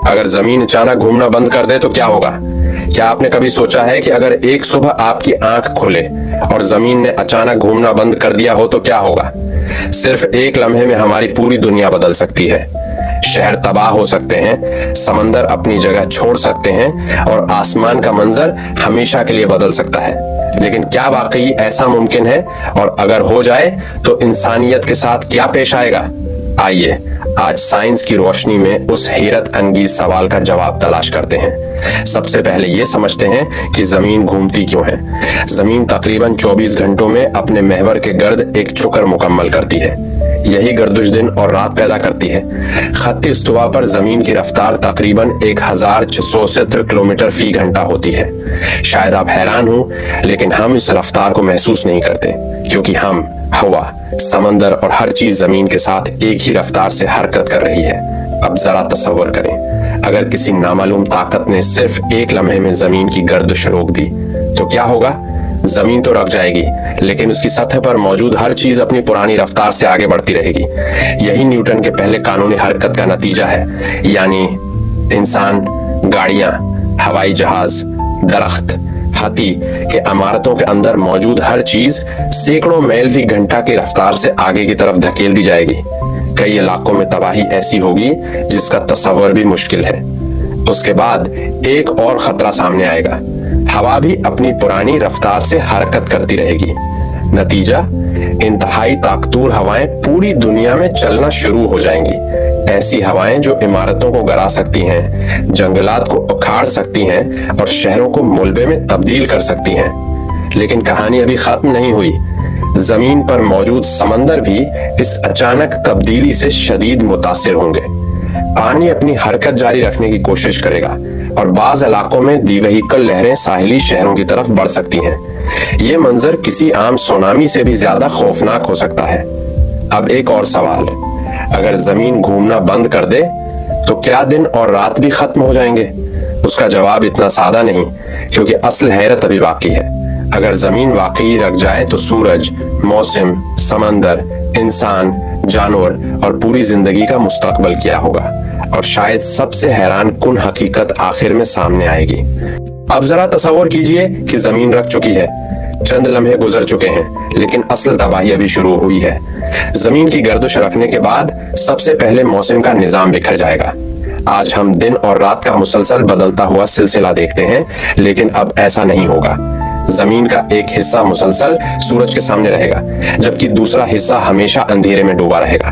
अगर जमीन अचानक घूमना बंद कर दे तो क्या होगा? क्या आपने कभी सोचा है कि अगर एक सुबह आपकी आंख खुले और जमीन ने अचानक घूमना बंद कर दिया हो तो क्या होगा? सिर्फ एक लम्हे में हमारी पूरी दुनिया बदल सकती है। शहर तबाह हो सकते हैं, समंदर अपनी जगह छोड़ सकते हैं और आसमान का मंजर हमेशा के लिए बदल सकता है। लेकिन क्या वाकई ऐसा मुमकिन है? और अगर हो जाए तो इंसानियत के साथ क्या पेश आएगा? आइए आज साइंस की रोशनी में उस हैरत अंगेज सवाल का जवाब तलाश करते हैं। सबसे पहले ये समझते हैं कि जमीन घूमती क्यों है। जमीन तकरीबन 24 घंटों में अपने महवर के गर्द एक चक्कर मुकम्मल करती है। यही गर्दिश दिन और रात पैदा करती है। खत्ते इस्तवा पर जमीन की रफ्तार तकरीबन 1670 किलोमीटर फी घंटा होती है। शायद आप हैरान हो, लेकिन हम इस रफ्तार को महसूस नहीं करते क्योंकि हम, हवा, समंदर और हर चीज जमीन के साथ एक ही रफ्तार से हरकत कर रही है। अब जरा तसव्वुर करें, अगर किसी नामालूम ताकत ने सिर्फ एक लम्हे में जमीन की गर्दिश रोक दी तो क्या होगा? जमीन तो रुक जाएगी, लेकिन उसकी सतह पर मौजूद हर चीज अपनी पुरानी रफ्तार से आगे बढ़ती रहेगी। यही न्यूटन के पहले कानूनी हरकत का नतीजा है, यानी इंसान, गाड़ियां, हवाई जहाज, दरख्त, हाथी के इमारतों के अंदर मौजूद हर चीज सैकड़ों मील फी घंटा की रफ्तार से आगे की तरफ धकेल दी जाएगी। कई इलाकों में तबाही ऐसी होगी जिसका तस्वर भी मुश्किल है। उसके बाद एक और खतरा सामने आएगा। हवा भी अपनी पुरानी रफ्तार से हरकत करती रहेगी। नतीजा, इंतहाई ताकतवर हवाएं पूरी दुनिया में चलना शुरू हो जाएंगी। ऐसी हवाएं जो इमारतों को गिरा सकती हैं, जंगलात को उखाड़ सकती हैं और शहरों को मलबे में तब्दील कर सकती हैं। लेकिन कहानी अभी खत्म नहीं हुई। जमीन पर मौजूद समंदर भी इस अचानक तब्दीली से शदीद मुतासिर होंगे। पानी अपनी हरकत जारी रखने की कोशिश करेगा और बाज इलाकों में दीवहीकल लहरें साहिली शहरों की तरफ बढ़ सकती हैं। ये मंजर किसी आम सुनामी से भी ज्यादा खौफनाक हो सकता है। अब एक और सवाल, अगर जमीन घूमना बंद कर दे तो क्या दिन और रात भी खत्म हो जाएंगे? उसका जवाब इतना सादा नहीं, क्योंकि असल हैरत अभी बाकी है। अगर जमीन वाकई रख जाए तो सूरज, मौसम, समंदर, इंसान, जानवर और पूरी जिंदगी का मुस्तकबल क्या होगा? और शायद सबसे हैरान कुन हकीकत आखिर में सामने आएगी। अब जरा तसव्वुर कीजिए कि जमीन रख चुकी है, चंद लम्हे गुजर चुके हैं, लेकिन असल तबाही अभी शुरू हुई है। जमीन की गर्दिश रखने के बाद सबसे पहले मौसम का निजाम बिखर जाएगा। आज हम दिन और रात का मुसलसल बदलता हुआ सिलसिला देखते हैं, लेकिन अब ऐसा नहीं होगा। जमीन का एक हिस्सा मुसलसल सूरज के सामने रहेगा, जबकि दूसरा हिस्सा हमेशा अंधेरे में डूबा रहेगा।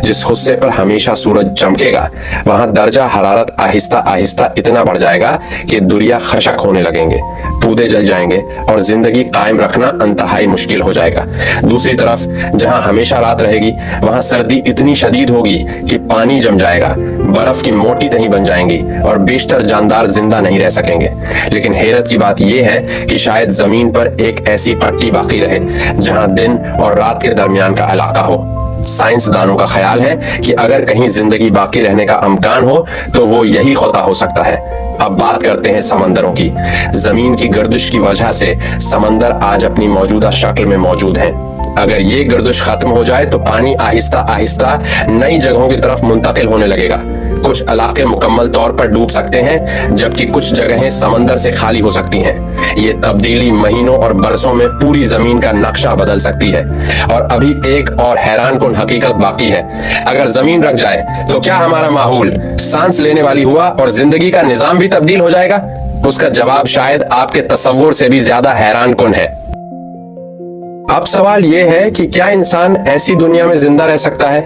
जिस हिस्से पर हमेशा सूरज चमकेगा, वहां दर्जा हरारत आहिस्ता आहिस्ता इतना बढ़ जाएगा कि दुनिया खशक होने लगेंगे, पौधे जल जाएंगे और जिंदगी कायम रखना इंतहाई मुश्किल हो जाएगा। दूसरी तरफ जहां हमेशा रात रहेगी, वहां सर्दी इतनी शदीद होगी कि पानी जम जाएगा, बर्फ की मोटी तही बन जाएंगी और बेशतर जानदार जिंदा नहीं रह सकेंगे। लेकिन हैरत की बात यह है कि शायद जमीन पर एक ऐसी पट्टी बाकी रहे जहां दिन और रात के दरमियान का इलाका हो। साइंसदानों का ख्याल है कि अगर कहीं जिंदगी बाकी रहने का इम्कान हो तो वो यही खुदा हो सकता है। अब बात करते हैं समंदरों की। जमीन की गर्दिश की वजह से समंदर आज अपनी मौजूदा शक्ल में मौजूद हैं। अगर ये गर्दिश खत्म हो जाए तो पानी आहिस्ता आहिस्ता नई जगहों की तरफ मुंतकिल होने लगेगा। कुछ इलाके मुकम्मल तौर पर डूब सकते हैं, जबकि कुछ जगहें समंदर से खाली हो सकती हैं। ये तब्दीली महीनों और बरसों में पूरी जमीन का नक्शा बदल सकती है। और अभी एक और हैरान कुन हकीकत बाकी है। अगर जमीन रख जाए तो क्या हमारा माहौल, सांस लेने वाली हवा और जिंदगी का निजाम भी तब्दील हो जाएगा? उसका जवाब शायद आपके तसव्वुर से भी ज्यादा हैरान कुन है। अब सवाल यह है कि क्या इंसान ऐसी दुनिया में जिंदा रह सकता है?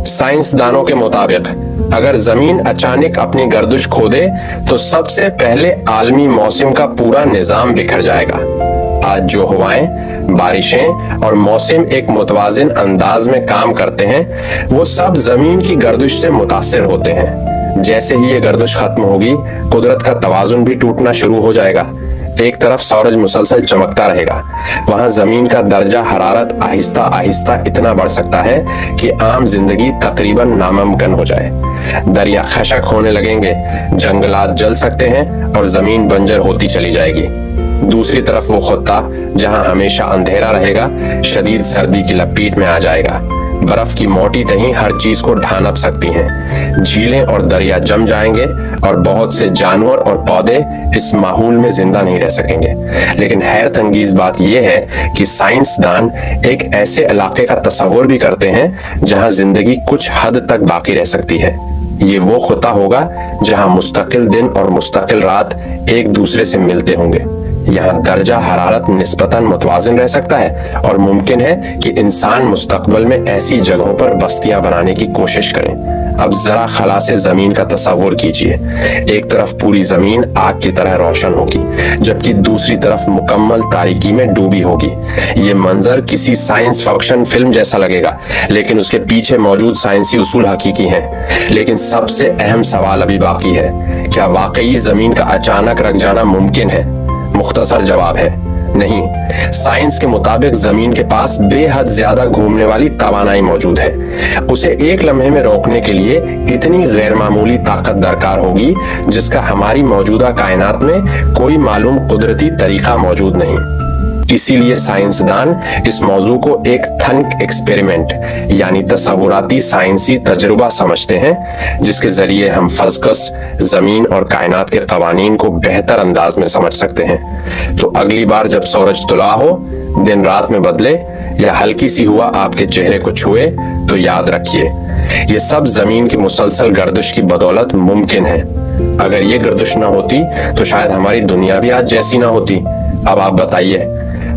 साइंसदानों के मुताबिक अगर जमीन अचानक अपनी गर्दिश खो दे तो सबसे पहले आलमी मौसम का पूरा निजाम बिखर जाएगा। आज जो हवाएं, बारिशें और मौसम एक मुतवाजिन अंदाज में काम करते हैं, वो सब जमीन की गर्दिश से मुतासिर होते हैं। जैसे ही ये गर्दिश खत्म होगी, कुदरत का तवाजुन भी टूटना शुरू हो जाएगा। एक तरफ सूरज मुसलसल चमकता रहेगा, वहां जमीन का दर्जा हरारत आहिस्ता आहिस्ता इतना बढ़ सकता है कि आम जिंदगी तकरीबन नामुमकिन हो जाए। दरिया खशक होने लगेंगे, जंगलात जल सकते हैं और जमीन बंजर होती चली जाएगी। दूसरी तरफ वो खत्ता जहां हमेशा अंधेरा रहेगा, शदीद सर्दी की लपेट में आ जाएगा। बर्फ की मोटी तही हर चीज को ढांप सकती हैं। झीलें और दरिया जम जाएंगे और बहुत से जानवर और पौधे इस माहौल में जिंदा नहीं रह सकेंगे। लेकिन हैरत अंगेज बात यह है कि साइंसदान एक ऐसे इलाके का तस्वर भी करते हैं जहां जिंदगी कुछ हद तक बाकी रह सकती है। ये वो खुदा होगा जहां मुस्तकिल दिन और मुस्तकिल रात एक दूसरे से मिलते होंगे। यहाँ दर्जा हरारत निस्बतन मुतवाज़िन रह सकता है और मुमकिन है कि इंसान मुस्तकबिल में ऐसी जगहों पर बस्तियां बनाने की कोशिश करें। अब जरा खला से जमीन का तस्वुर कीजिए। एक तरफ पूरी जमीन आग की तरह रोशन होगी, जबकि दूसरी तरफ मुकम्मल तारीकी में डूबी होगी। ये मंजर किसी साइंस फिक्शन फिल्म जैसा लगेगा, लेकिन उसके पीछे मौजूद साइंसी उसूल हकीकी हैं। लेकिन सबसे अहम सवाल अभी बाकी है, क्या वाकई जमीन का अचानक रख जाना मुमकिन है? मुख्तसर जवाब है नहीं। साइंस के मुताबिक जमीन के पास बेहद ज्यादा घूमने वाली तवानाई मौजूद है। उसे एक लम्हे में रोकने के लिए इतनी गैर मामूली ताकत दरकार होगी जिसका हमारी मौजूदा कायनात में कोई मालूम कुदरती तरीका मौजूद नहीं। इसीलिए साइंसदान इस मौजू को एक थंक एक्सपेरिमेंट यानी तस्वुराती साइंसी तजुर्बा समझते हैं, जिसके जरिए हम फज़कस जमीन और कायनात के कवानीन को बेहतर अंदाज में समझ सकते हैं। तो अगली बार जब सूरज तुला हो, दिन रात में बदले या हल्की सी हुआ आपके चेहरे को छुए, तो याद रखिए ये सब जमीन की मुसलसल गर्दिश की बदौलत मुमकिन है। अगर ये गर्दिश ना होती तो शायद हमारी दुनिया भी आज जैसी ना होती। अब आप बताइए,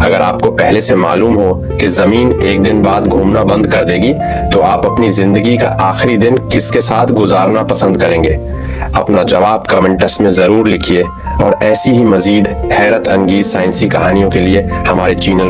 अगर आपको पहले से मालूम हो कि जमीन एक दिन बाद घूमना बंद कर देगी, तो आप अपनी जिंदगी का आखिरी दिन किसके साथ गुजारना पसंद करेंगे? अपना जवाब कमेंट्स में जरूर लिखिए और ऐसी ही मजीद हैरत अंगेज साइंसी कहानियों के लिए हमारे चैनल